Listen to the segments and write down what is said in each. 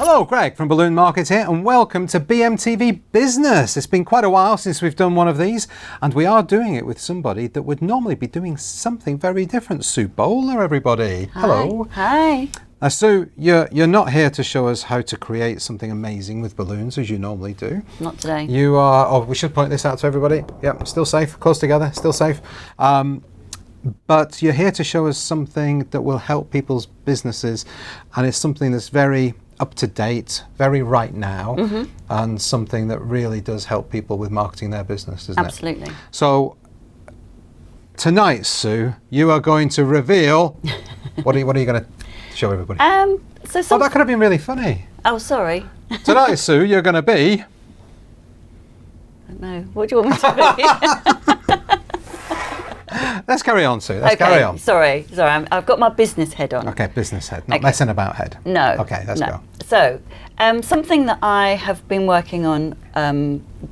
Hello, Greg from Balloon Market here, and welcome to BMTV Business. It's been quite a while since we've done one of these, and we are doing it with somebody that would normally be doing something very different. Sue Bowler, everybody. Hi. Hello. Hi. Now, Sue, you're not here to show us how to create something amazing with balloons as you normally do. Not today. You are, oh, we should point this out to everybody. Yep, still safe, close together, still safe. But you're here to show us something that will help people's businesses, and it's something that's very up to date, very right now, and something that really does help people with marketing their business, isn't it? Absolutely. So tonight, Sue, you are going to reveal, what are you going to show everybody? Oh, that could have been really funny. Oh, sorry. Tonight, Sue, you're going to be... I don't know. What do you want me to be? Let's carry on, Sue. Let's carry on. Sorry. I've got my business head on. Okay, business head, not messing about head. No. Okay, let's go. So, something that I have been working on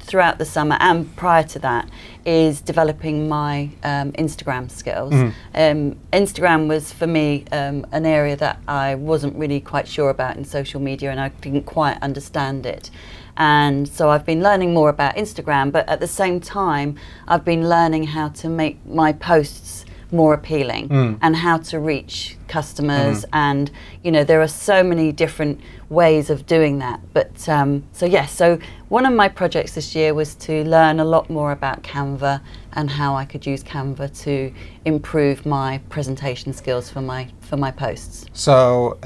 throughout the summer and prior to that is developing my Instagram skills. Instagram was, for me, an area that I wasn't really quite sure about in social media, and I didn't quite understand it. And so I've been learning more about Instagram, but at the same time, I've been learning how to make my posts more appealing and how to reach customers. And, you know, there are so many different ways of doing that. But so one of my projects this year was to learn a lot more about Canva and how I could use Canva to improve my presentation skills for my posts. So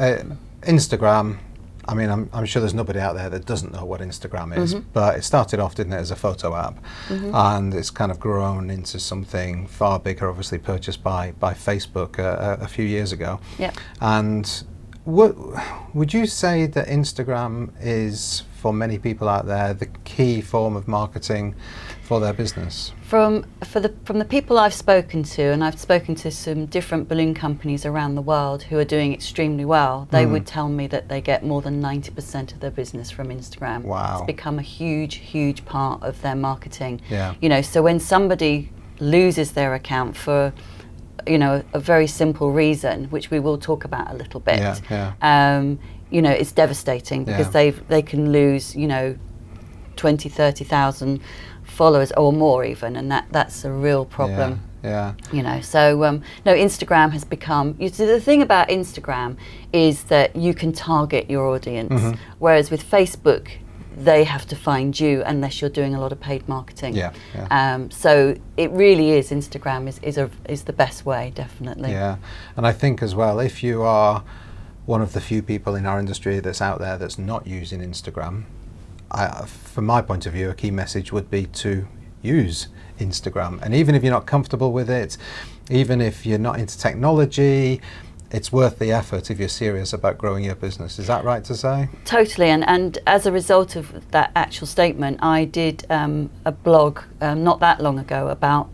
Instagram, I mean, I'm sure there's nobody out there that doesn't know what Instagram is, but it started off, didn't it, as a photo app, and it's kind of grown into something far bigger, obviously purchased by Facebook a few years ago. Yep. And would you say that Instagram is, for many people out there, the key form of marketing for their business? From the people I've spoken to, and I've spoken to some different balloon companies around the world who are doing extremely well, they would tell me that they get more than 90% of their business from Instagram. Wow. It's become a huge, huge part of their marketing. Yeah. You know, so when somebody loses their account for, you know, a very simple reason, which we will talk about a little bit, you know, it's devastating because they can lose, you know, 20, 30,000 followers or more even, and that's a real problem. Yeah. You know, so no, Instagram has become, the thing about Instagram is that you can target your audience, whereas with Facebook they have to find you unless you're doing a lot of paid marketing. So it really is, Instagram is the best way, definitely. Yeah, and I think as well, if you are one of the few people in our industry that's out there that's not using Instagram, from my point of view, a key message would be to use Instagram. And even if you're not comfortable with it, even if you're not into technology, it's worth the effort if you're serious about growing your business. Is that right to say? Totally, and as a result of that actual statement, I did a blog not that long ago about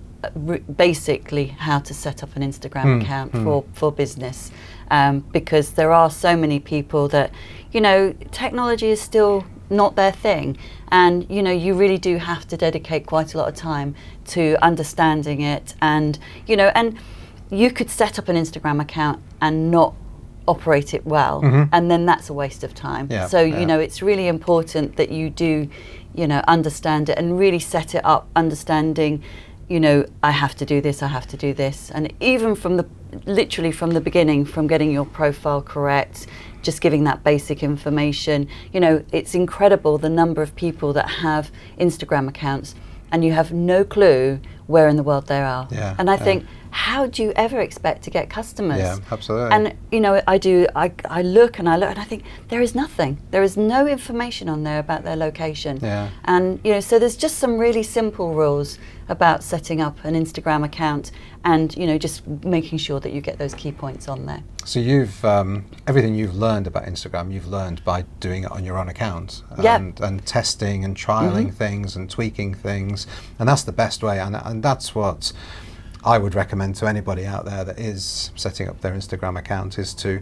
basically how to set up an Instagram account for business, because there are so many people that, you know, technology is still not their thing, and you know, you really do have to dedicate quite a lot of time to understanding it. And you know, and you could set up an Instagram account and not operate it well, and then that's a waste of time. You know, it's really important that you do, you know, understand it and really set it up, understanding, you know, I have to do this, and even literally from the beginning, from getting your profile correct, just giving that basic information. You know, it's incredible the number of people that have Instagram accounts and you have no clue where in the world they are. And I think, how do you ever expect to get customers? Yeah, absolutely. And you know, I look and I think there is nothing. There is no information on there about their location. And you know, so there's just some really simple rules about setting up an Instagram account, and you know, just making sure that you get those key points on there. So you've everything you've learned about Instagram, you've learned by doing it on your own account, and testing and trialing things and tweaking things, and that's the best way. And that's what I would recommend to anybody out there that is setting up their Instagram account, is to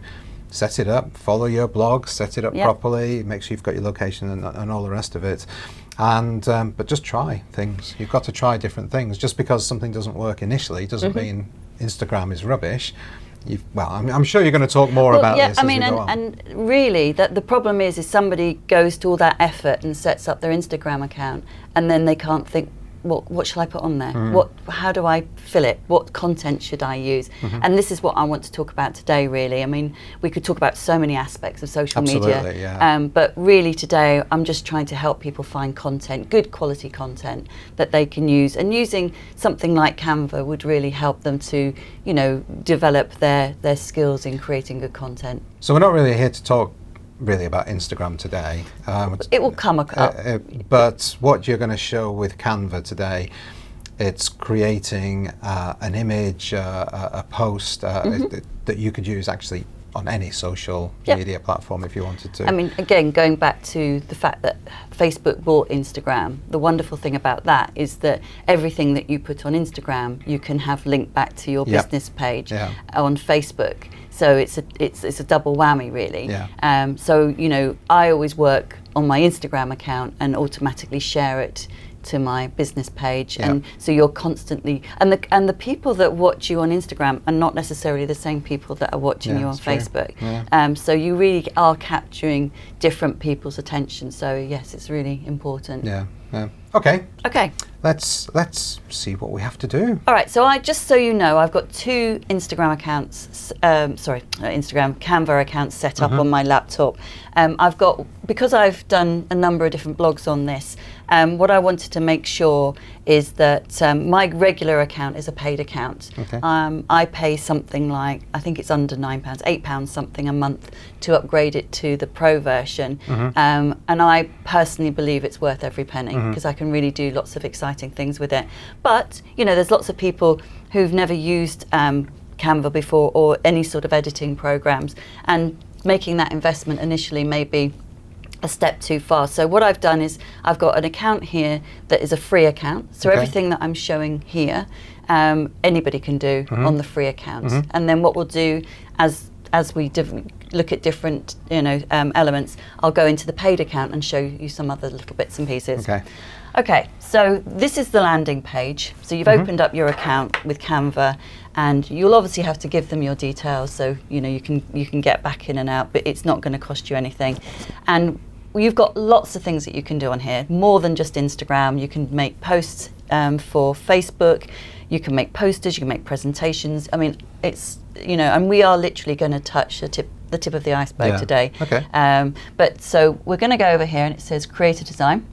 set it up, follow your blog, set it up properly, make sure you've got your location and all the rest of it. And but just try things. You've got to try different things. Just because something doesn't work initially doesn't mean Instagram is rubbish. I'm sure you're going to talk more about this. I mean, and really, that the problem is somebody goes to all that effort and sets up their Instagram account, and then they can't think, what shall I put on there? How do I fill it? What content should I use? And this is what I want to talk about today, really. I mean, we could talk about so many aspects of social media, but really today I'm just trying to help people find content, good quality content that they can use. And using something like Canva would really help them to, develop their skills in creating good content. So we're not really here to talk really about Instagram today. It will come up. But what you're going to show with Canva today, it's creating an image, a post that you could use actually on any social media platform if you wanted to. I mean, again, going back to the fact that Facebook bought Instagram, the wonderful thing about that is that everything that you put on Instagram, you can have linked back to your business page on Facebook. So it's a double whammy, really. So I always work on my Instagram account and automatically share it to my business page, and so you're constantly and the people that watch you on Instagram are not necessarily the same people that are watching you on Facebook. So you really are capturing different people's attention. So yes, it's really important. Okay. Okay. Let's see what we have to do. All right. So just so you know, I've got two Instagram accounts. Instagram Canva accounts set up on my laptop. Because I've done a number of different blogs on this. What I wanted to make sure is that my regular account is a paid account. I pay something like, I think it's under £9, £8 something a month to upgrade it to the pro version. And I personally believe it's worth every penny because I can really do lots of exciting things with it. But there's lots of people who've never used Canva before or any sort of editing programs, and making that investment initially may be a step too far. So what I've done is I've got an account here that is a free account. So everything that I'm showing here, anybody can do on the free account. And then what we'll do as we look at different elements, I'll go into the paid account and show you some other little bits and pieces. Okay, so this is the landing page. So you've opened up your account with Canva, and you'll obviously have to give them your details, so you can get back in and out, but it's not going to cost you anything. And you've got lots of things that you can do on here, more than just Instagram. You can make posts for Facebook. You can make posters. You can make presentations. I mean, it's and we are literally going to touch the tip of the iceberg today. But so we're going to go over here, and it says create a design.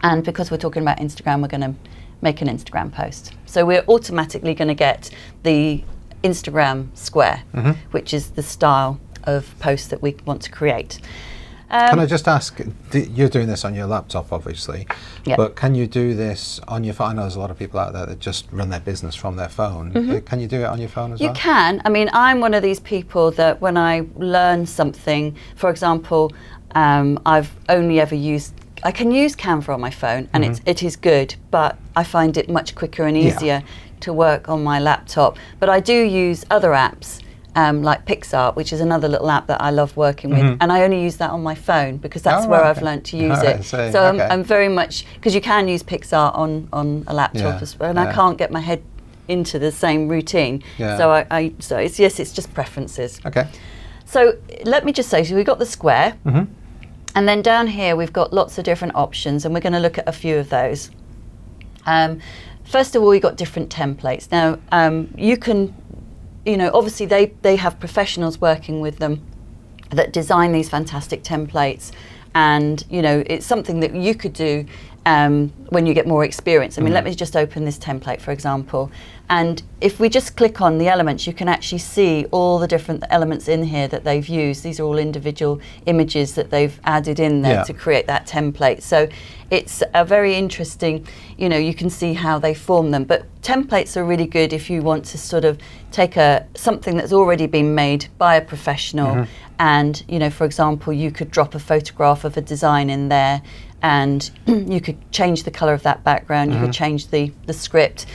And because we're talking about Instagram, we're going to make an Instagram post. So we're automatically going to get the Instagram square, which is the style of post that we want to create. Can I just ask, you're doing this on your laptop, obviously, but can you do this on your phone? I know there's a lot of people out there that just run their business from their phone. Can you do it on your phone as well? You can. I mean, I'm one of these people that when I learn something, for example, I've only ever used, I can use Canva on my phone, and it is good, but I find it much quicker and easier to work on my laptop. But I do use other apps like Pixar, which is another little app that I love working with, and I only use that on my phone because that's where I've learned to use it. So I'm very much, because you can use Pixar on a laptop as well, and I can't get my head into the same routine. So it's just preferences. So let me just say, so we've got the square. And then down here, we've got lots of different options, and we're going to look at a few of those. First of all, we've got different templates. Now, you can, obviously they have professionals working with them that design these fantastic templates, and, it's something that you could do when you get more experience. I mean, let me just open this template, for example. And if we just click on the elements, you can actually see all the different elements in here that they've used. These are all individual images that they've added in there to create that template. So it's a very interesting, you can see how they form them. But templates are really good if you want to sort of take something that's already been made by a professional, and, for example, you could drop a photograph of a design in there, and you could change the colour of that background, you could change the script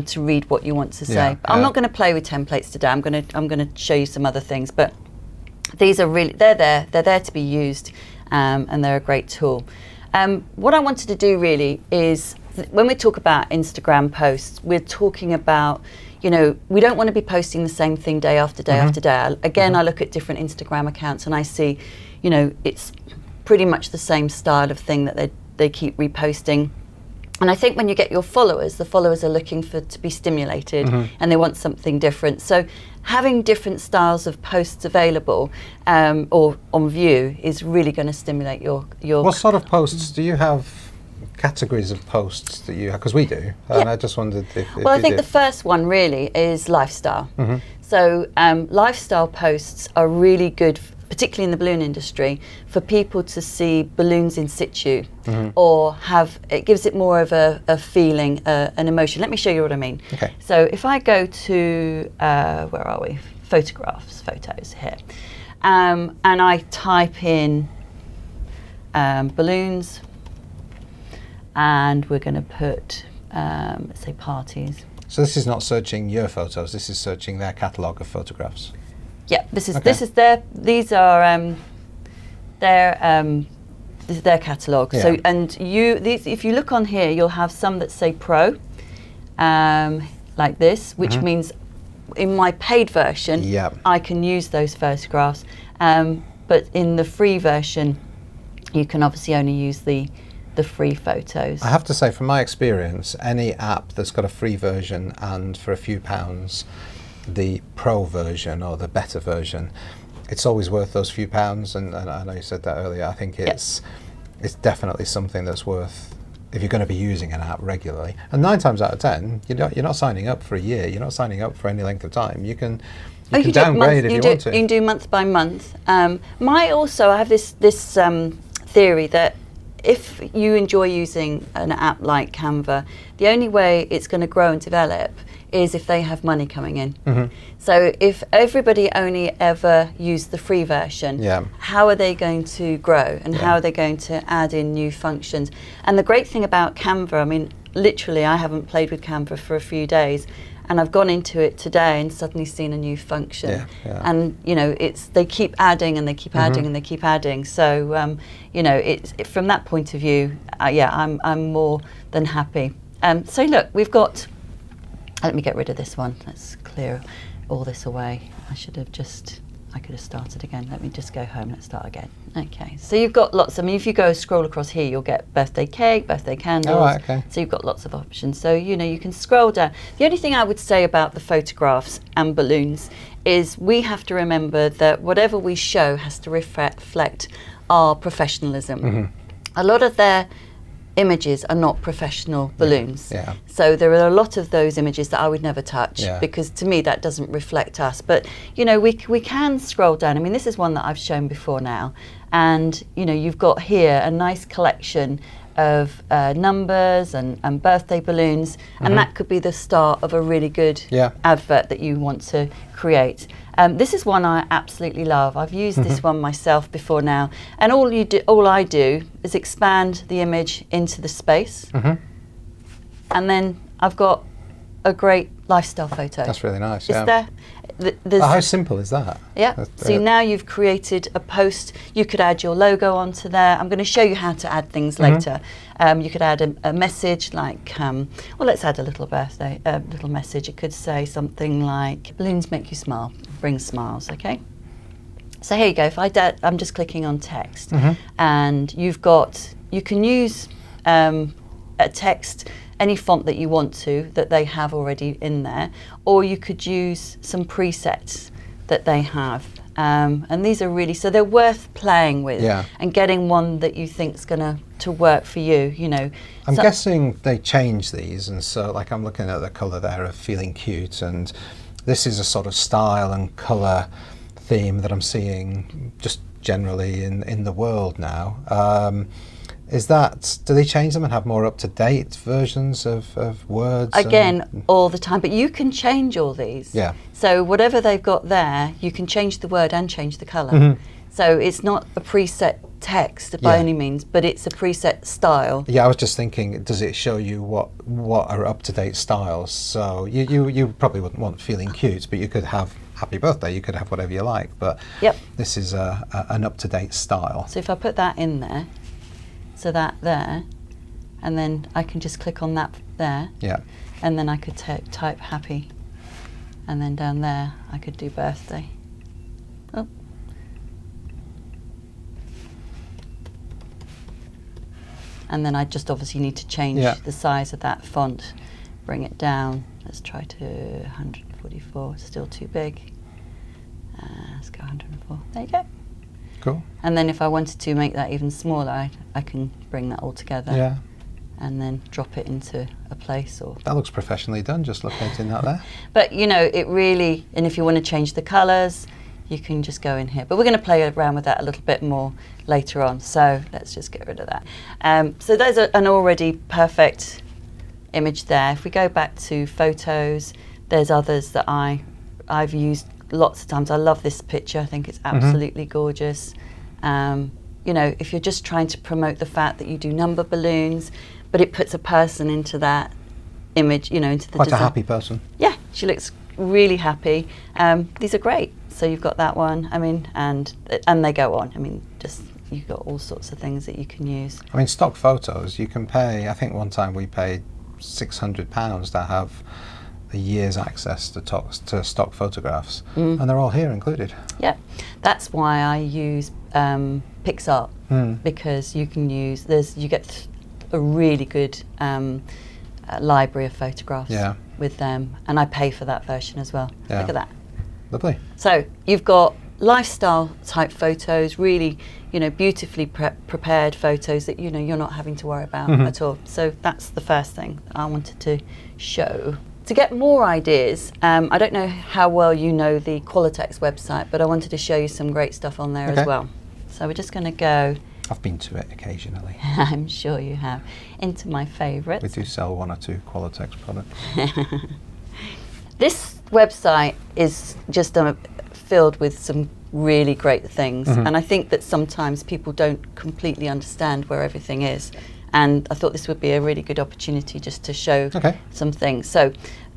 to read what you want to say. But I'm not going to play with templates today. I'm going to show you some other things, but these are really, they're there to be used, and they're a great tool. What I wanted to do really is, when we talk about Instagram posts, we're talking about, we don't want to be posting the same thing day after day after day. Again, I look at different Instagram accounts and I see, it's pretty much the same style of thing that they keep reposting. And I think when you get your followers, the followers are looking to be stimulated and they want something different. So having different styles of posts available or on view is really going to stimulate your... What sort of posts do you have? Categories of posts that you have? Because we do. And I just wondered if well, I think the first one really is lifestyle. So lifestyle posts are really good, particularly in the balloon industry, for people to see balloons in situ or it gives it more of a feeling, an emotion. Let me show you what I mean. Okay. So if I go to, where are we? Photos here. And I type in balloons, and we're going to put, let's say parties. So this is not searching your photos, this is searching their catalogue of photographs. Yeah, this is their catalogue. Yeah. So, and if you look on here, you'll have some that say pro, like this, which means in my paid version, I can use those photographs. But in the free version, you can obviously only use the free photos. I have to say, from my experience, any app that's got a free version and for a few pounds the pro version or the better version, it's always worth those few pounds. And I know you said that earlier. I think it's definitely something that's worth if you're going to be using an app regularly. And 9 times out of 10, you're not signing up for a year. You're not signing up for any length of time. You can downgrade if you want to. You can do month by month. I have this theory that if you enjoy using an app like Canva, the only way it's going to grow and develop is if they have money coming in. So if everybody only ever used the free version, how are they going to grow and how are they going to add in new functions? And the great thing about Canva, I mean, literally I haven't played with Canva for a few days, and I've gone into it today and suddenly seen a new function. And they keep adding and they keep adding and they keep adding. So from that point of view, I'm more than happy. So look, we've got. Let me get rid of this one. Let's clear all this away. I could have started again. Let me just go home. Let's start again. Okay. So you've got lots. I mean, if you scroll across here, you'll get birthday cake, birthday candles. Oh, right, okay. So you've got lots of options. So you can scroll down. The only thing I would say about the photographs and balloons is we have to remember that whatever we show has to reflect our professionalism. A lot of their images are not professional balloons. So there are a lot of those images that I would never touch because to me that doesn't reflect us. But we can scroll down. I mean, this is one that I've shown before now, and you've got here a nice collection of numbers and birthday balloons, and that could be the start of a really good advert that you want to create. This is one I absolutely love. I've used this one myself before now, and all I do is expand the image into the space, and then I've got a great lifestyle photo. That's really nice. Is there? How simple is that? Yeah. So now you've created a post. You could add your logo onto there. I'm going to show you how to add things later. You could add a message like, let's add a little little message. It could say something like, balloons make you smile, bring smiles, okay? So here you go. If I'm just clicking on text, and you can use a text, any font that you want that they have already in there, or you could use some presets that they have. And these are so they're worth playing with and getting one that you think's going to work for you, I'm guessing they change these, and so like I'm looking at the colour there of feeling cute, and this is a sort of style and colour theme that I'm seeing just generally in the world now. Do they change them and have more up-to-date versions of words? Again, all the time, but you can change all these. So whatever they've got there, you can change the word and change the colour. So it's not a preset text by any means, but it's a preset style. I was just thinking, does it show you what are up-to-date styles? So you probably wouldn't want feeling cute, but you could have happy birthday, you could have whatever you like, but this is an up-to-date style. So if I put that in there, so that there, and then I can just click on that there, and then I could type happy And then down there, I could do birthday. Oh. And then I just obviously need to change the size of that font, bring it down. Let's try to 144, still too big. Let's go 104, there you go. Cool. And then if I wanted to make that even smaller, I can bring that all together. Yeah. And then drop it into a place. Or that looks professionally done, just locating that there. But you know, it really, and if you want to change the colours, you can just go in here. But we're going to play around with that a little bit more later on. So let's just get rid of that. So there's an already perfect image there. If we go back to photos, there's others that I've used lots of times. I love this picture. I think it's absolutely gorgeous. You know, if you're just trying to promote the fact that you do number balloons, but it puts a person into that image, you know, into the quite design. a happy person. Yeah, she looks really happy. These are great. So you've got that one. I mean, and they go on. I mean, just you've got all sorts of things that you can use. I mean, stock photos, you can pay. I think one time we paid £600 to have a year's access to stock photographs, and they're all here included. Yeah, that's why I use PixArt, because you can use you get a really good library of photographs with them, and I pay for that version as well. Yeah. Look at that. Lovely. So you've got lifestyle type photos, really, you know, beautifully prepared photos that, you know, you're not having to worry about at all. So that's the first thing I wanted to show. To get more ideas, I don't know how well you know the Qualitex website, but I wanted to show you some great stuff on there as well. So we're just going to go. I've been to it occasionally. I'm sure you have. Into my favourites. We do sell one or two Qualitex products. This website is just filled with some really great things, and I think that sometimes people don't completely understand where everything is, and I thought this would be a really good opportunity just to show some things. So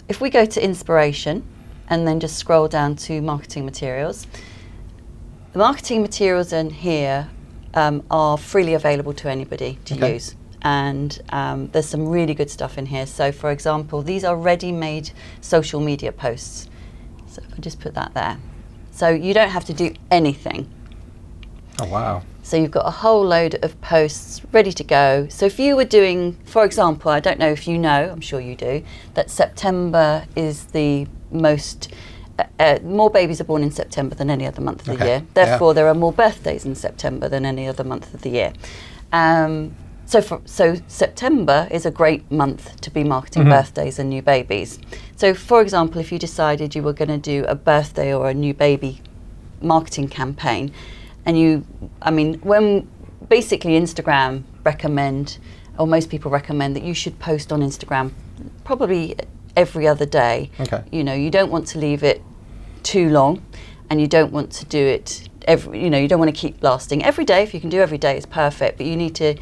if we go to inspiration and then just scroll down to marketing materials, the marketing materials in here are freely available to anybody to use. And there's some really good stuff in here. So for example, these are ready-made social media posts. So if I just put that there. So you don't have to do anything. Oh, wow. So you've got a whole load of posts ready to go. So if you were doing, for example, I don't know if you know, I'm sure you do, that September is the most, more babies are born in September than any other month of the year. Therefore, there are more birthdays in September than any other month of the year. So September is a great month to be marketing birthdays and new babies. So for example, if you decided you were going to do a birthday or a new baby marketing campaign, and when basically Instagram recommend, or most people recommend, that you should post on Instagram probably every other day. You know, you don't want to leave it too long, and you don't want to do it you don't want to keep blasting every day. If you can do every day, it's perfect, but you need to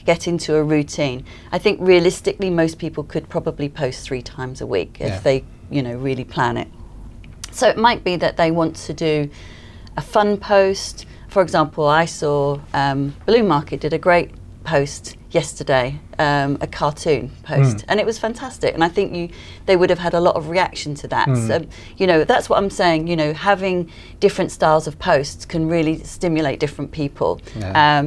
get into a routine. I think realistically most people could probably post 3 times a week if they really plan it. So it might be that they want to do a fun post. For example, I saw Balloon Market did a great post yesterday, a cartoon post, and it was fantastic, and I think they would have had a lot of reaction to that. So that's what I'm saying, having different styles of posts can really stimulate different people.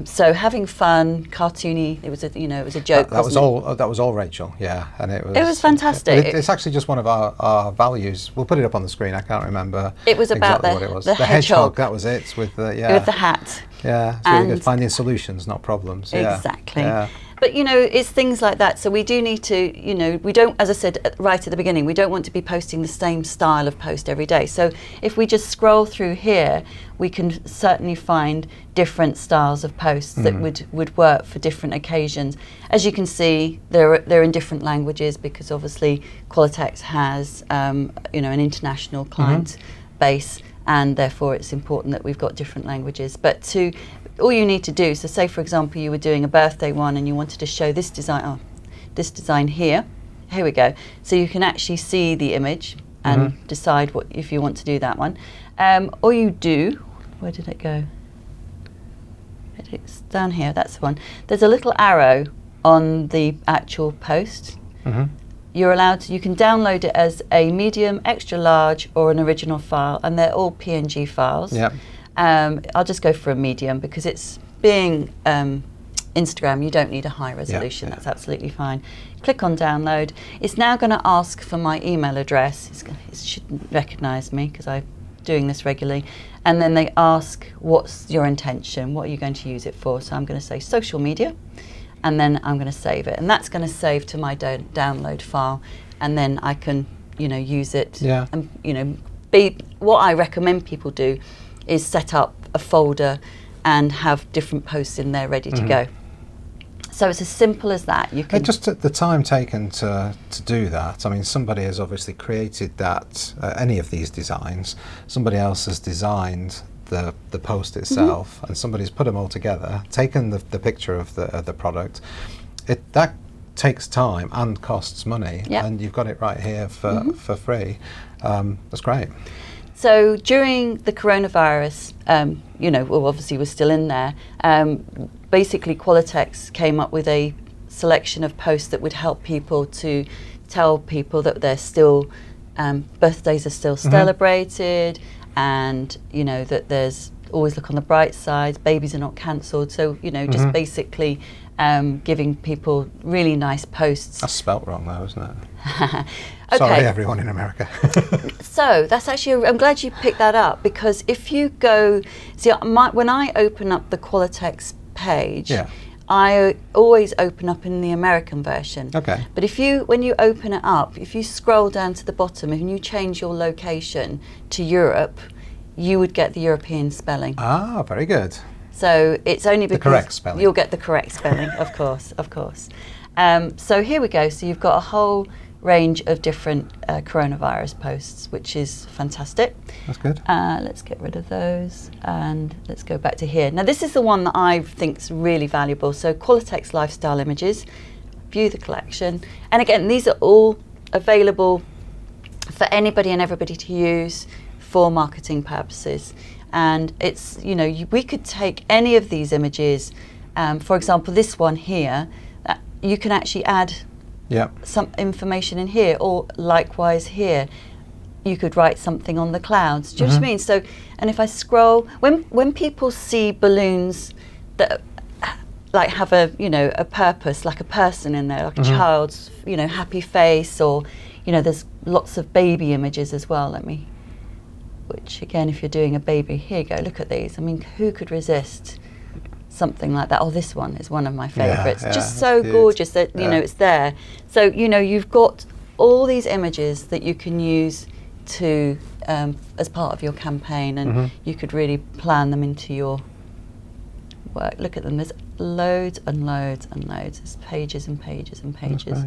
So having fun, cartoony, it was a joke. That was all Rachel, and it was fantastic. It's actually just one of our values. We'll put it up on the screen. I can't remember. It was about exactly what it was. The hedgehog. That was it, with the with the hat. Yeah, it's really good. Finding solutions, not problems. Exactly. Yeah. But it's things like that. So we do need to, we don't, as I said right at the beginning, we don't want to be posting the same style of post every day. So if we just scroll through here, we can certainly find different styles of posts that would work for different occasions. As you can see, they're in different languages, because obviously Qualitex has an international client base, and therefore it's important that we've got different languages. But all you need to do, so say for example you were doing a birthday one and you wanted to show this design here we go. So you can actually see the image and decide if you want to do that one. Or you do, where did it go? It's down here, that's the one. There's a little arrow on the actual post. you're allowed to, you can download it as a medium, extra large, or an original file, and they're all PNG files. Yeah. I'll just go for a medium because it's being Instagram, you don't need a high resolution. That's absolutely fine. Click on download. It's now going to ask for my email address. It shouldn't recognise me because I'm doing this regularly. And then they ask, what's your intention? What are you going to use it for? So I'm going to say social media, and then I'm going to save it. And that's going to save to my download file, and then I can, use it. Yeah. And, what I recommend people do is set up a folder and have different posts in there ready to go. So it's as simple as that. You can just the time taken to do that. I mean, somebody has obviously created that. Any of these designs, somebody else has designed the post itself, and somebody's put them all together, taken the picture of the product. That takes time and costs money, and you've got it right here for free. That's great. So during the coronavirus, obviously we're still in there. Basically, Qualitex came up with a selection of posts that would help people to tell people that they're still, birthdays are still celebrated, and that there's always look on the bright side, babies are not cancelled. So just basically giving people really nice posts. That's spelt wrong though, isn't it? Okay. Sorry, everyone in America. So that's actually, I'm glad you picked that up, because if you go, when I open up the Qualitex page, I always open up in the American version. Okay. But when you open it up, if you scroll down to the bottom and you change your location to Europe, you would get the European spelling. Ah, very good. So it's only because the correct spelling. You'll get the correct spelling, of course. So here we go. So you've got a whole range of different coronavirus posts, which is fantastic. That's good. Let's get rid of those and let's go back to here. Now this is the one that I think is really valuable. So Qualitex lifestyle images, view the collection. And again, these are all available for anybody and everybody to use for marketing purposes. And it's, we could take any of these images. For example, this one here, you can actually add some information in here, or likewise here, you could write something on the clouds. Do you know what I mean? So, and if I scroll, when people see balloons that like have a purpose, like a person in there, like a child's, happy face, or, there's lots of baby images as well. Which again, if you're doing a baby, here you go, look at these. I mean, who could resist something like that? Oh, this one is one of my favourites. Just so gorgeous that, it's there. So, you've got all these images that you can use to, as part of your campaign, and you could really plan them into your work. Look at them, there's loads and loads and loads. There's pages and pages and pages.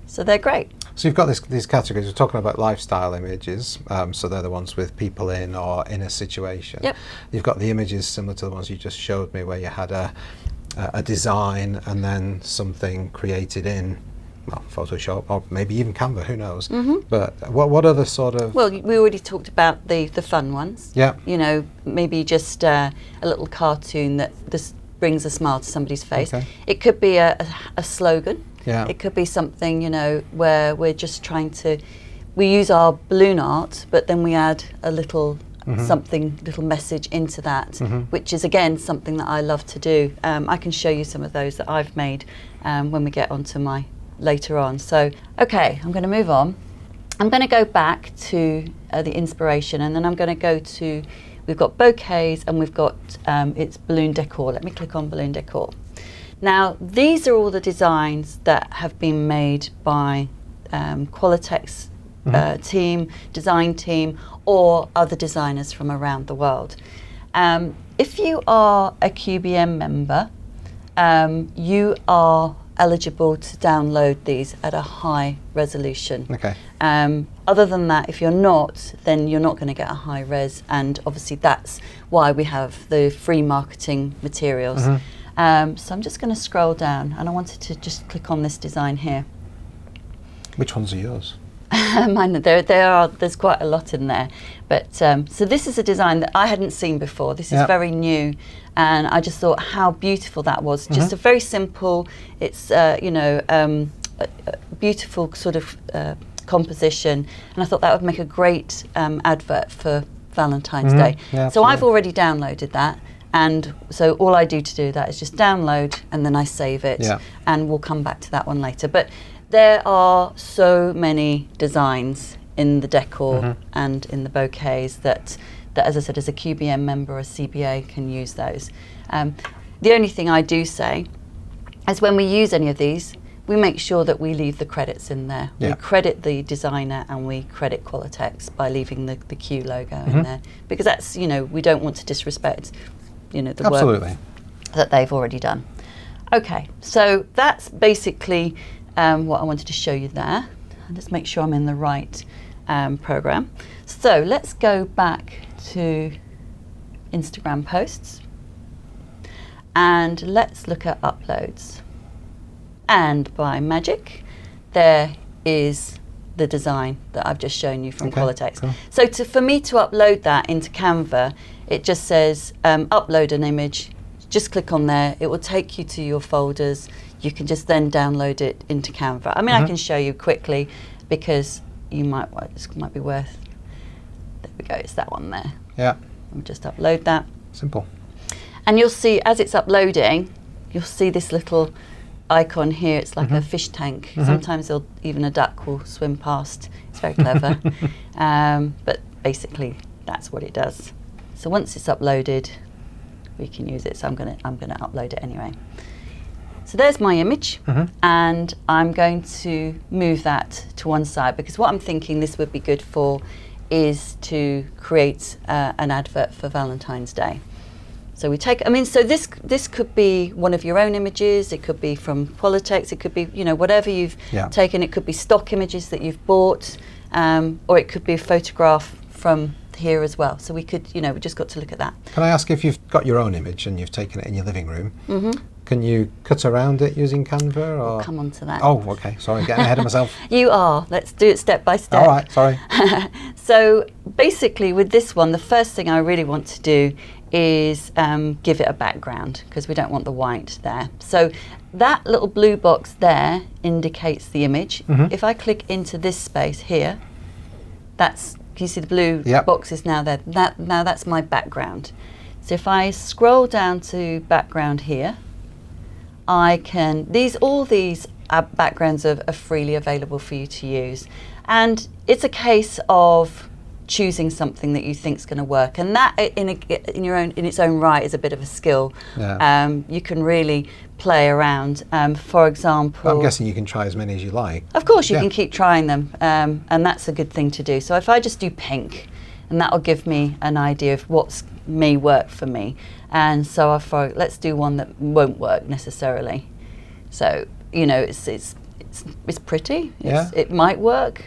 So they're great. So you've got these categories. We're talking about lifestyle images, so they're the ones with people in or in a situation. Yep. You've got the images similar to the ones you just showed me, where you had a design and then something created in, Photoshop or maybe even Canva, who knows. But what other sort of... Well, we already talked about the fun ones. Yeah. Maybe just a little cartoon that just brings a smile to somebody's face. Okay. It could be a slogan. Yeah. It could be something, where we're just trying to, we use our balloon art, but then we add a little little message into that, which is again something that I love to do. I can show you some of those that I've made when we get onto my later on. So, okay, I'm going to move on. I'm going to go back to the inspiration, and then I'm going to go to, we've got bouquets and we've got it's balloon decor. Let me click on balloon decor. Now, these are all the designs that have been made by Qualitex design team, or other designers from around the world. If you are a QBM member, you are eligible to download these at a high resolution. Okay. Other than that, if you're not, then you're not going to get a high res, and obviously that's why we have the free marketing materials. So I'm just going to scroll down, and I wanted to just click on this design here. Which ones are yours? Mine, there's quite a lot in there, but so this is a design that I hadn't seen before. This is very new, and I just thought how beautiful that was. Just a very simple. It's a beautiful sort of composition, and I thought that would make a great advert for Valentine's Day. Yeah, so I've already downloaded that, and so all I do to do that is just download, and then I save it, and we'll come back to that one later. But there are so many designs in the decor and in the bouquets that, as I said, as a QBM member or a CBA can use those. The only thing I do say is when we use any of these, we make sure that we leave the credits in there. We credit the designer and we credit Qualitex by leaving the Q logo in there, because that's, you know, we don't want to disrespect, you know, the work that they've already done. Okay, so that's basically what I wanted to show you there. Let's make sure I'm in the right program. So let's go back to Instagram posts and let's look at uploads. And by magic, there is the design that I've just shown you from Qualitex. Cool. So for me to upload that into Canva, it just says upload an image. Just click on there. It will take you to your folders. You can just then download it into Canva. I mean, I can show you quickly because you might, well, this might be worth, there we go, it's that one there. Yeah. I'll just upload that. Simple. And you'll see as it's uploading, you'll see this little icon here. It's like a fish tank. Sometimes even a duck will swim past. It's very clever. But basically that's what it does. So once it's uploaded, we can use it. So I'm gonna upload it anyway. So there's my image, and I'm going to move that to one side because what I'm thinking this would be good for is to create an advert for Valentine's Day. So we take, I mean, so this could be one of your own images, it could be from Qualitex, it could be, you know, whatever you've taken, it could be stock images that you've bought, or it could be a photograph from here as well. So we could, you know, we just got to look at that. Can I ask, if you've got your own image and you've taken it in your living room, can you cut around it using Canva? Or? We'll come on to that. Oh, okay, sorry, getting ahead of myself. You are, let's do it step by step. All right, sorry. So basically with this one, the first thing I really want to do is give it a background because we don't want the white there. So that little blue box there indicates the image. If I click into this space here, that's, can you see the blue box is now there? Now that's my background. So if I scroll down to background here, I can, all these backgrounds are freely available for you to use. And it's a case of choosing something that you think is going to work, and that in its own right is a bit of a skill. You can really play around. For example, but I'm guessing you can try as many as you like. Of course, you can keep trying them, and that's a good thing to do. So if I just do pink, and that will give me an idea of what may work for me. And so let's do one that won't work necessarily. So you know, it's pretty. It might work.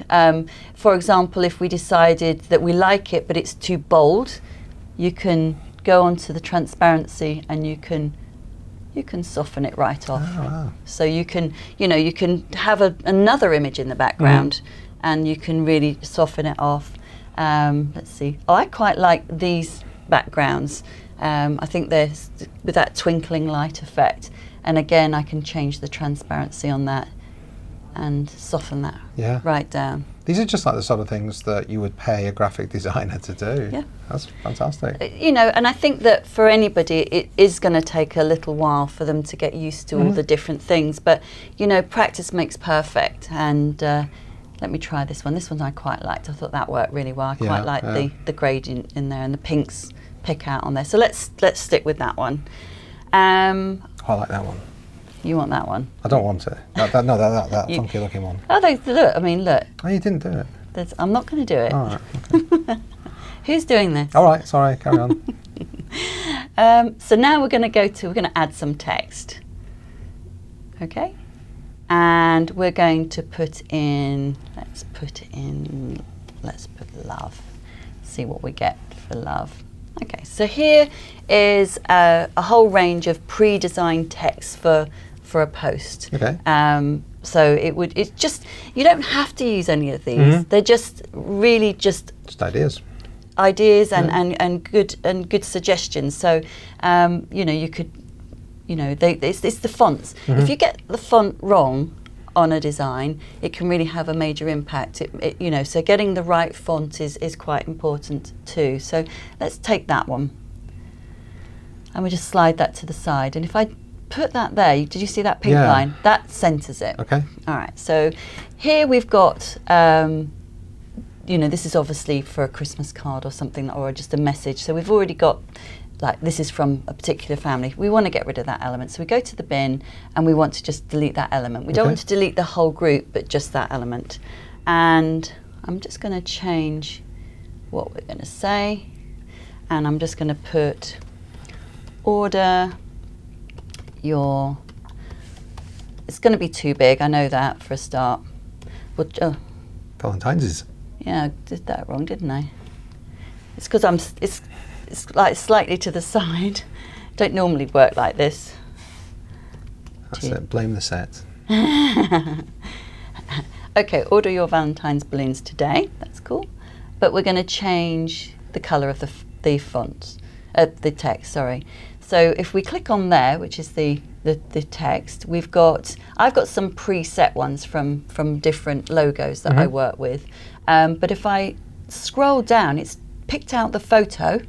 For example, if we decided that we like it but it's too bold, you can go onto the transparency and you can soften it right off. Oh, wow. So you can have another image in the background and you can really soften it off. Let's see. Oh, I quite like these backgrounds. I think they're with that twinkling light effect. And again, I can change the transparency on that and soften that right down. These are just like the sort of things that you would pay a graphic designer to do. Yeah. That's fantastic. You know, and I think that for anybody, it is going to take a little while for them to get used to all the different things. But, you know, practice makes perfect. And let me try this one. This one I quite liked. I thought that worked really well. I quite like the gradient in there and the pinks pick out on there. So let's stick with that one. I like that one. You want that one? I don't want it. That funky looking one. Oh, look. I mean, look. Oh, you didn't do it. I'm not going to do it. All right. Okay. Who's doing this? All right. Sorry. Carry on. So now we're going to add some text. Okay. And we're going to put in. Let's put love. See what we get for love. Okay, so here is a whole range of pre-designed text for a post. Okay. So it's just, you don't have to use any of these. They're just really just ideas. And good suggestions. So you know, you could, you know, it's the fonts. If you get the font wrong, on a design, it can really have a major impact. You know, so getting the right font is quite important too. So let's take that one, and we just slide that to the side. And if I put that there, did you see that pink line? That centers it. Okay. All right. So here we've got, you know, this is obviously for a Christmas card or something, or just a message. So we've already got, like, this is from a particular family. We want to get rid of that element. So we go to the bin and we want to just delete that element. We don't want to delete the whole group, but just that element. And I'm just going to change what we're going to say. And I'm just going to put order your, it's going to be too big. I know that for a start. Well, Valentine's is. Yeah, I did that wrong, didn't I? It's because it's like slightly to the side. Don't normally work like this. That's it. Blame the set. Okay, order your Valentine's balloons today. That's cool. But we're going to change the colour of the font, the text. Sorry. So if we click on there, which is the text, I've got some preset ones from different logos that I work with. But if I scroll down, it's picked out the photo,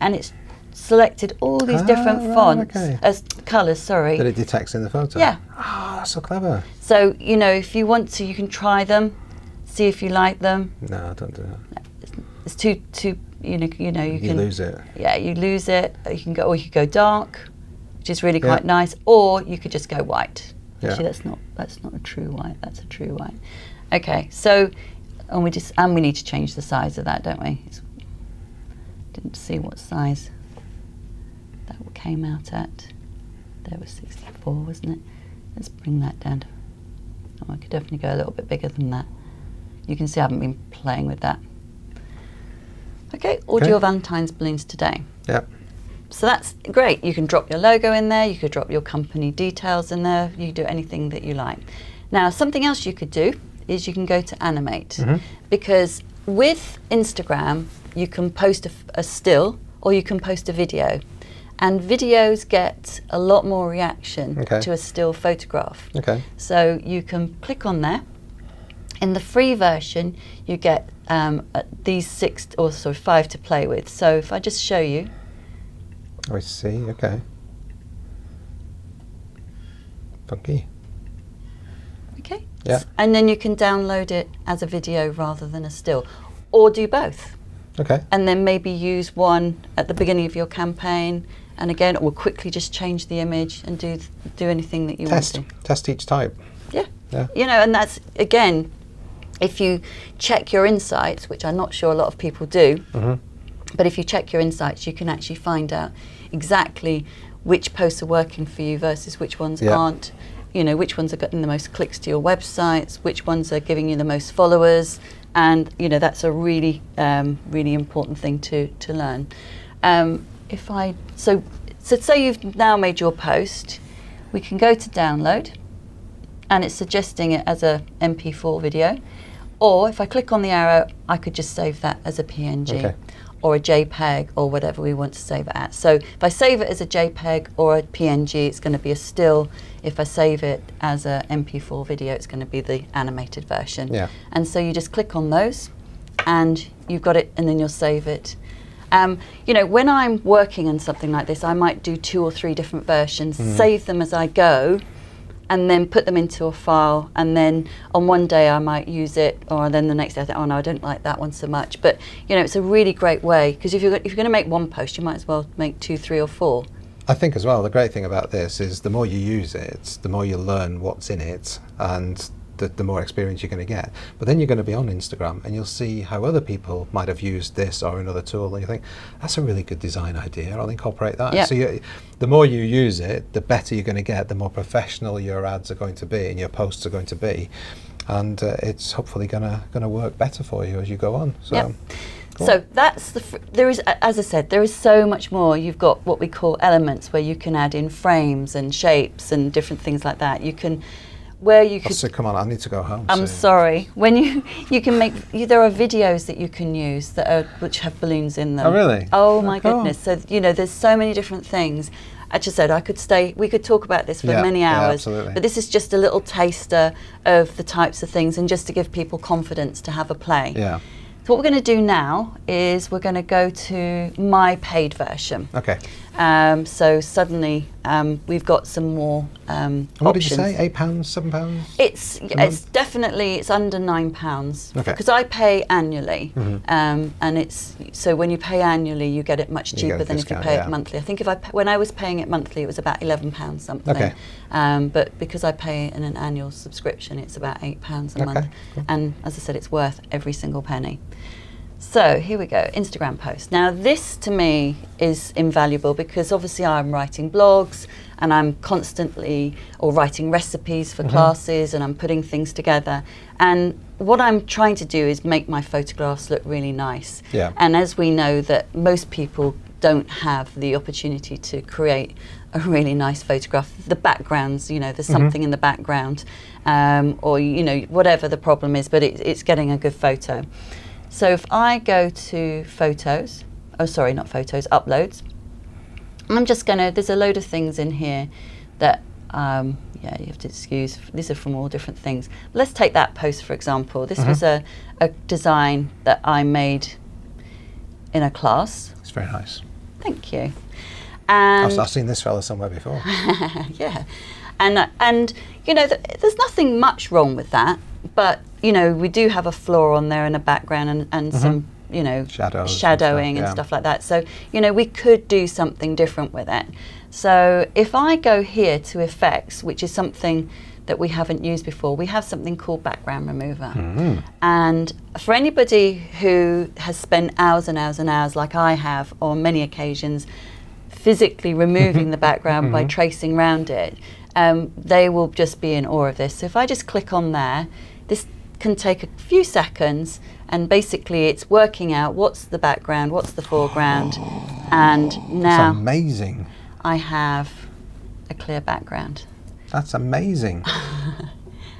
and it's selected all these different fonts as colours. Sorry. That it detects in the photo. Yeah. Oh, that's so clever. So you know, if you want to, you can try them, see if you like them. No, don't do that. It's too. You know, you can lose it. Yeah, you lose it. You can go dark, which is really quite nice, or you could just go white. Yeah. Actually, that's not a true white. That's a true white. Okay, so and we need to change the size of that, don't we? Didn't see what size that came out at. There was 64, wasn't it? Let's bring that down to, oh, I could definitely go a little bit bigger than that. You can see I haven't been playing with that. Okay, order your Valentine's balloons today. Yep. So that's great. You can drop your logo in there, you could drop your company details in there, you can do anything that you like. Now, something else you could do is you can go to animate, because with Instagram, you can post a still or you can post a video, and videos get a lot more reaction to a still photograph. Okay. So you can click on there. In the free version, you get these 5 to play with. So if I just show you. I see, okay. Funky. Okay. Yeah. And then you can download it as a video rather than a still, or do both. Okay. And then maybe use one at the beginning of your campaign, and again, or quickly just change the image and do anything that you want to. Test each type. Yeah. Yeah. You know, and that's, again, if you check your insights, which I'm not sure a lot of people do, but if you check your insights, you can actually find out exactly which posts are working for you versus which ones aren't. You know, which ones are getting the most clicks to your websites, which ones are giving you the most followers, and you know, that's a really, really important thing to learn. So say you've now made your post, we can go to download, and it's suggesting it as a MP4 video, or if I click on the arrow, I could just save that as a PNG or a JPEG or whatever we want to save it as. So if I save it as a JPEG or a PNG, it's going to be a still. If I save it as a MP4 video, it's going to be the animated version. Yeah. And so you just click on those, and you've got it, and then you'll save it. You know, when I'm working on something like this, I might do 2 or 3 different versions, save them as I go, and then put them into a file, and then on one day I might use it, or then the next day I think, oh no, I don't like that one so much. But you know, it's a really great way, because if you're going to make one post, you might as well make 2, 3 or 4. I think as well, the great thing about this is the more you use it, the more you learn what's in it, and the more experience you're going to get. But then you're going to be on Instagram and you'll see how other people might have used this or another tool, and you think, that's a really good design idea, I'll incorporate that. Yeah. So the more you use it, the better you're going to get, the more professional your ads are going to be and your posts are going to be, and it's hopefully going to work better for you as you go on. So. Yep. Cool. So that's there is, as I said, there is so much more. You've got what we call elements, where you can add in frames and shapes and different things like that. You can where you could. So come on, I need to go home. I'm sorry. When you can make, there are videos that you can use that are, which have balloons in them. Oh really? Oh my goodness! So there's so many different things. I just said we could talk about this for many hours, but this is just a little taster of the types of things, and just to give people confidence to have a play. Yeah. So what we're going to do now is we're going to go to my paid version. Okay. So suddenly we've got some more what options. did you say? £8, £7? It's definitely under £9 because I pay annually, and it's so when you pay annually you get it much cheaper than if you pay it monthly. I think when I was paying it monthly it was about £11 something. Okay. But because I pay in an annual subscription it's about £8 a month, and as I said it's worth every single penny. So here we go, Instagram post. Now this to me is invaluable because obviously I'm writing blogs and I'm constantly writing recipes for classes, and I'm putting things together. And what I'm trying to do is make my photographs look really nice. Yeah. And as we know that most people don't have the opportunity to create a really nice photograph. The backgrounds, there's something in the background, or whatever the problem is, but it's getting a good photo. So if I go to photos, uploads, I'm just there's a load of things in here that, you have to excuse, these are from all different things. Let's take that post for example. This was a design that I made in a class. It's very nice. Thank you. And I've seen this fella somewhere before. Yeah. And there's nothing much wrong with that, but we do have a floor on there and a background and some shadowing and stuff like that. So we could do something different with it. So if I go here to effects, which is something that we haven't used before, we have something called background remover. And for anybody who has spent hours and hours and hours like I have on many occasions physically removing the background by tracing around it, they will just be in awe of this. So if I just click on there, this can take a few seconds, and basically it's working out what's the background, what's the foreground, and now that's amazing. I have a clear background. That's amazing.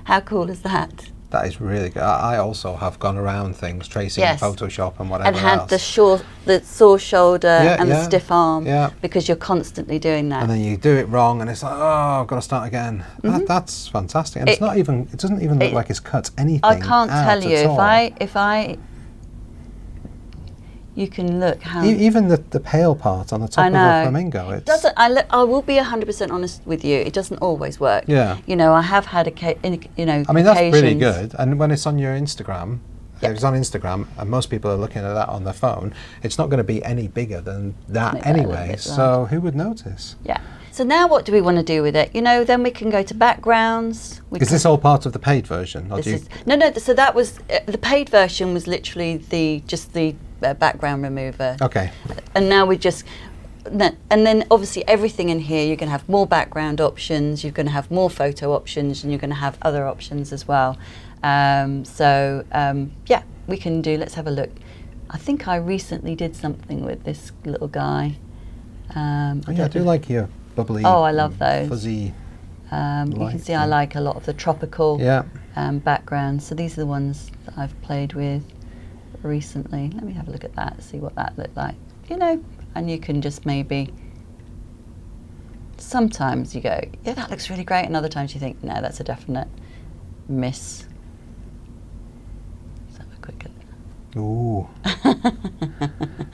How cool is that? That is really good. I also have gone around things, tracing in Photoshop and whatever and had else. the sore shoulder and the stiff arm, because you're constantly doing that. And then you do it wrong, and it's like, oh, I've got to start again. That's fantastic. And it doesn't even look like it's cut anything. I can't tell you if I. You can look how even the pale part on the top of a flamingo. It doesn't. I will be 100% honest with you. It doesn't always work. Yeah. I have had I mean, that's really good. And when it's on your Instagram, if it's on Instagram, and most people are looking at that on their phone, it's not going to be any bigger than that anyway. So who would notice? Yeah. So now what do we want to do with it? Then we can go to backgrounds. Is this all part of the paid version? Or no. So that was the paid version was literally the background remover. Okay. And now we just, and then obviously everything in here, you're going to have more background options, you're going to have more photo options, and you're going to have other options as well. Yeah, we can do, let's have a look. I think I recently did something with this little guy. I do like your bubbly, I love those. Fuzzy. You can see I like a lot of the tropical backgrounds. So these are the ones that I've played with recently. Let me have a look at that, see what that looked like. And you can just maybe, sometimes you go, yeah, that looks really great, and other times you think, no, that's a definite miss. Let's have a quick look. Ooh.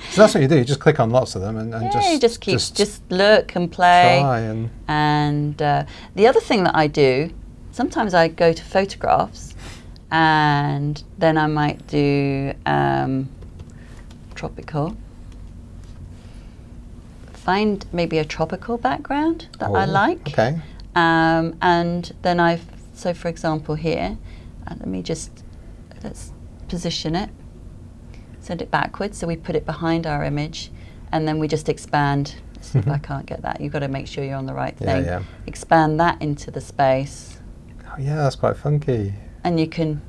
So that's what you do, you just click on lots of them and just look and play. Try and the other thing that I do, sometimes I go to photographs and then I might do tropical. Find maybe a tropical background that I like. Okay. And then so for example here, let's position it, send it backwards, so we put it behind our image, and then we just expand. Let's see if I can't get that. You've got to make sure you're on the right thing. Yeah. Expand that into the space. Oh yeah, that's quite funky. And you can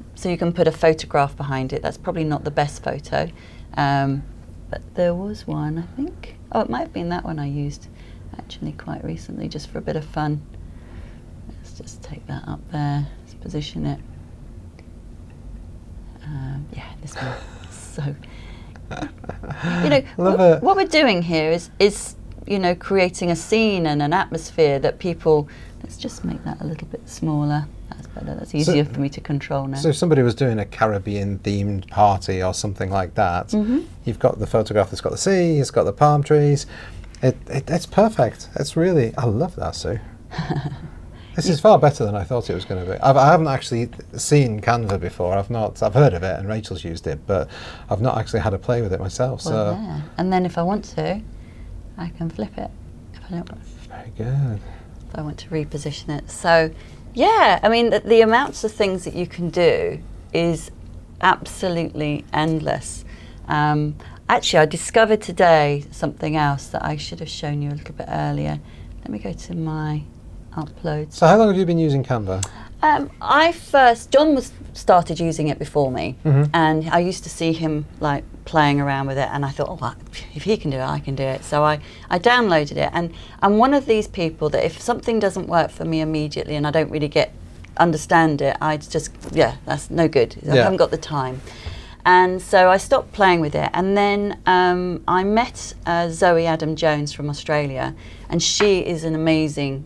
put a photograph behind it. That's probably not the best photo, but there was one, I think. Oh, it might have been that one I used actually quite recently, just for a bit of fun. Let's just take that up there. Let's position it. Yeah, this one. So, you know, what we're doing here is you know, creating a scene and an atmosphere that people. Let's just make that a little bit smaller. That's better. That's easier for me to control now. So if somebody was doing a Caribbean themed party or something like that, you've got the photograph that's got the sea, it's got the palm trees. It's perfect. It's really, I love that, Sue. This is far better than I thought it was going to be. I haven't actually seen Canva before. I've heard of it, and Rachel's used it, but I've not actually had a play with it myself. Well, yeah. And then if I want to, I can flip it. If I don't. Very good. If I want to reposition it. So, yeah, I mean, the amounts of things that you can do is absolutely endless. Actually, I discovered today something else that I should have shown you a little bit earlier. Let me go to my uploads. So how long have you been using Canva? John started using it before me, and I used to see him like playing around with it, and I thought, oh, well, if he can do it, I can do it. So I downloaded it, and I'm one of these people that if something doesn't work for me immediately and I don't really understand it, I just, that's no good. I haven't got the time. And so I stopped playing with it, and then I met Zoe Adam-Jones from Australia, and she is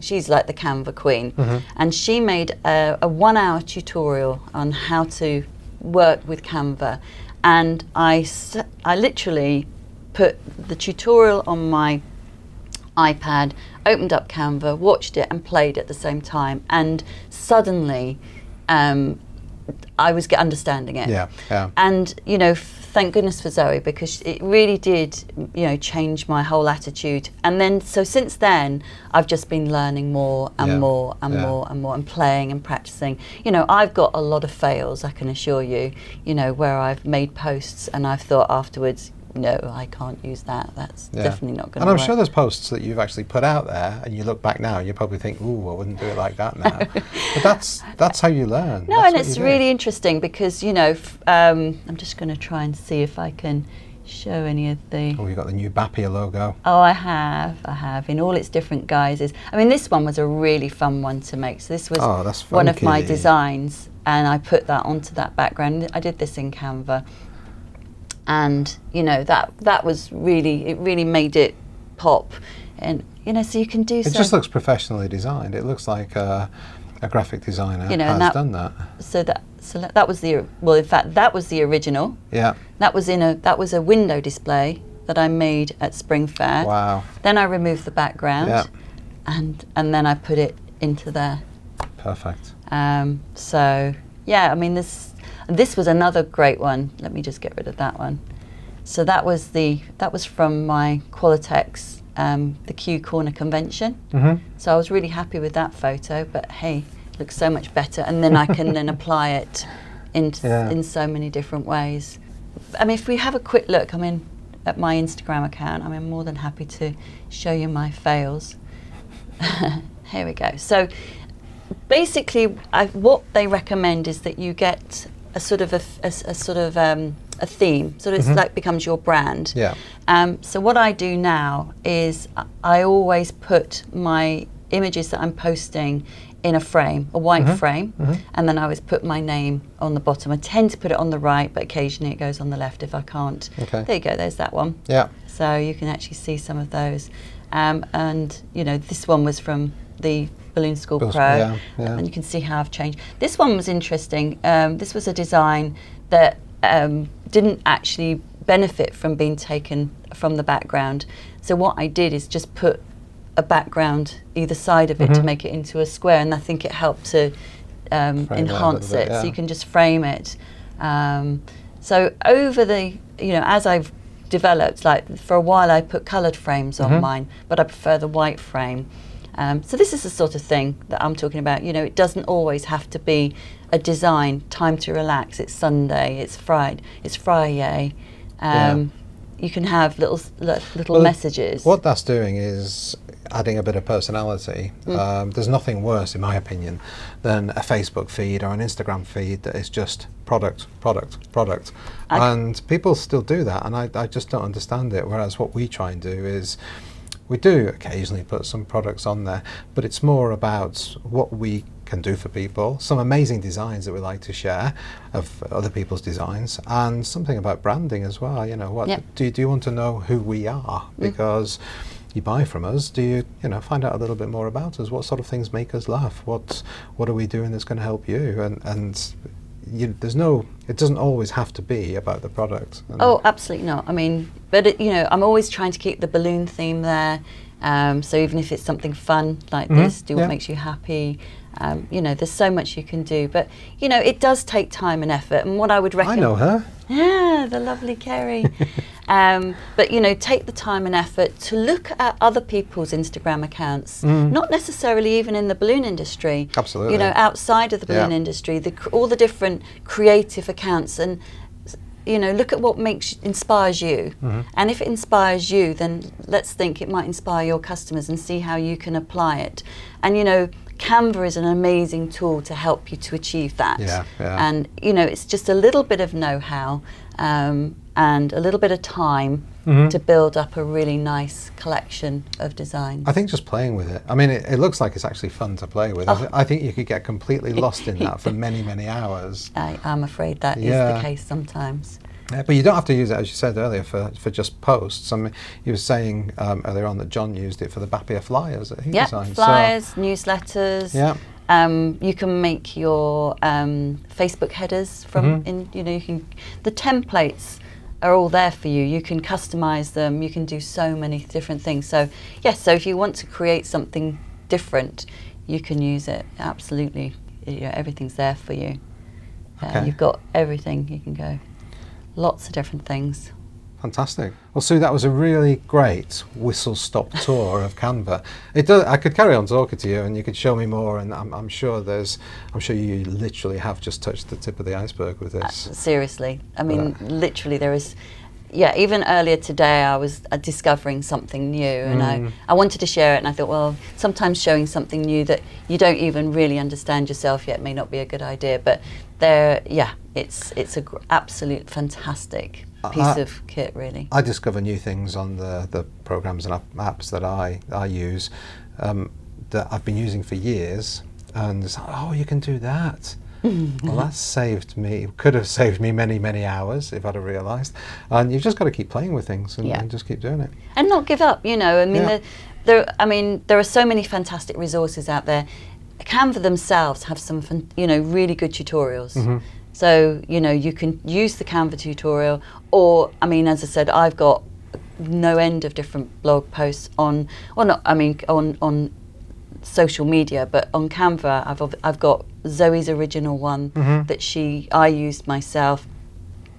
she's like the Canva queen, and she made a 1-hour tutorial on how to work with Canva, and I literally put the tutorial on my iPad, opened up Canva, watched it and played at the same time, and suddenly I was understanding it. Yeah. And, you know, thank goodness for Zoe, because it really did, you know, change my whole attitude. And then, so since then, I've just been learning more and more and more and more, and playing and practicing. You know, I've got a lot of fails, I can assure you, you know, where I've made posts and I've thought afterwards, no, I can't use that. That's definitely not going to work. And I'm sure there's posts that you've actually put out there, and you look back now, and you probably think, "Ooh, I wouldn't do it like that now." But that's how you learn. No, and it's really interesting because, you know, I'm just going to try and see if I can show any of the. Oh, you got the new Bappia logo. Oh, I have in all its different guises. I mean, this one was a really fun one to make. So this was one of my designs, and I put that onto that background. I did this in Canva. And you know, that was really, it really made it pop, and you know, so you can do. It just looks professionally designed. It looks like a graphic designer has done that. So that was in fact that was the original. Yeah. That was a window display that I made at Spring Fair. Wow. Then I removed the background. Yeah. And then I put it into there. Perfect. So yeah, I mean this was another great one. Let me just get rid of that one. So that was from my Qualitex, the Q Corner convention. So I was really happy with that photo, but hey, it looks so much better. And then I can then apply it in so many different ways. I mean, if we have a quick look, I mean, at my Instagram account, I'm more than happy to show you my fails. Here we go. So basically, what they recommend is that you get a sort of a theme, so it's like becomes your brand. Yeah. So what I do now is I always put my images that I'm posting in a frame, a white frame, and then I always put my name on the bottom. I tend to put it on the right, but occasionally it goes on the left if I can't. Okay. There you go. There's that one. Yeah. So you can actually see some of those, and you know, this one was from the Balloon School Pro, and you can see how I've changed. This one was interesting. This was a design that didn't actually benefit from being taken from the background. So what I did is just put a background either side of it to make it into a square, and I think it helped to enhance it. So you can just frame it. So over the, you know, as I've developed, like for a while I put coloured frames on mine, but I prefer the white frame. So this is the sort of thing that I'm talking about. You know, it doesn't always have to be a design, time to relax, it's Sunday, it's Friday. You can have little messages. What that's doing is adding a bit of personality. There's nothing worse, in my opinion, than a Facebook feed or an Instagram feed that is just product. And people still do that, and I just don't understand it. Whereas what we try and do is We do occasionally put some products on there, but it's more about what we can do for people, some amazing designs that we like to share of other people's designs, and something about branding as well. What do you want to know who we are? Because you buy from us, do you find out a little bit more about us? What sort of things make us laugh? What are we doing that's going to help you? And it doesn't always have to be about the product. Oh, absolutely not. I mean, but I'm always trying to keep the balloon theme there. So even if it's something fun like this, do what makes you happy. There's so much you can do, but it does take time and effort. And what I would recommend, I know her. Yeah, the lovely Kerry. But take the time and effort to look at other people's Instagram accounts, not necessarily even in the balloon industry. Absolutely. Outside of the balloon industry, all the different creative accounts, and look at what inspires you. And if it inspires you, then let's think it might inspire your customers and see how you can apply it. And Canva is an amazing tool to help you to achieve that. And it's just a little bit of know-how and a little bit of time to build up a really nice collection of designs. I think just playing with it. I mean, it looks like it's actually fun to play with. I think you could get completely lost in that for many, many hours. I'm afraid that is the case sometimes. Yeah, but you don't have to use it, as you said earlier, for just posts. I mean, you were saying earlier on that John used it for the Bappia flyers that he designed. Flyers, newsletters. Yeah. You can make your Facebook headers from the templates are all there for you. You can customize them. You can do so many different things. So so if you want to create something different, you can use it. Absolutely, everything's there for you. You've got everything. You can go. Lots of different things. Fantastic. Well, Sue, that was a really great whistle-stop tour of Canva. I could carry on talking to you, and you could show me more. And I'm sure you literally have just touched the tip of the iceberg with this. Seriously, I mean, literally, there is. Yeah, even earlier today, I was discovering something new, and I wanted to share it. And I thought, well, sometimes showing something new that you don't even really understand yourself yet may not be a good idea. But it's an absolute fantastic piece of kit, really. I discover new things on the programs and apps that I use that I've been using for years, and it's like, oh, you can do that. Well, that could have saved me many, many hours if I'd have realised. And you've just got to keep playing with things and just keep doing it. And not give up, I mean, there are so many fantastic resources out there. Canva themselves have some, really good tutorials. So, you can use the Canva tutorial, or, I mean, as I said, I've got no end of different blog posts on social media, but on Canva, I've got Zoe's original one that I used myself,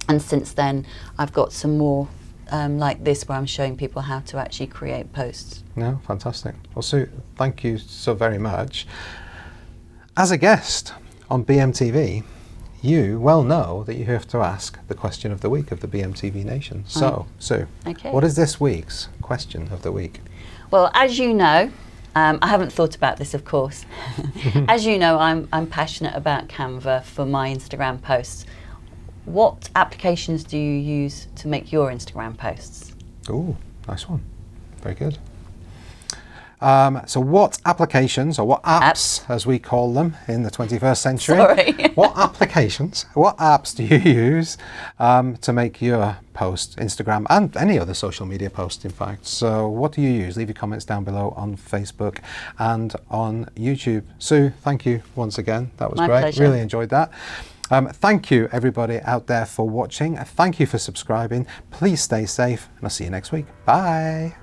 and since then I've got some more like this where I'm showing people how to actually create posts. No, fantastic. Well, Sue, thank you so very much. As a guest on BMTV, you well know that you have to ask the question of the week of the BMTV Nation. So, Sue, what is this week's question of the week? Well, as you know, I haven't thought about this, of course. As you know, I'm passionate about Canva for my Instagram posts. What applications do you use to make your Instagram posts? Ooh, nice one. Very good. So what applications, or what apps, as we call them in the 21st century, what apps do you use to make your post, Instagram, and any other social media post, in fact? So what do you use? Leave your comments down below on Facebook and on YouTube. Sue, thank you once again. That was great. My pleasure. Really enjoyed that. Thank you, everybody out there, for watching. Thank you for subscribing. Please stay safe, and I'll see you next week. Bye.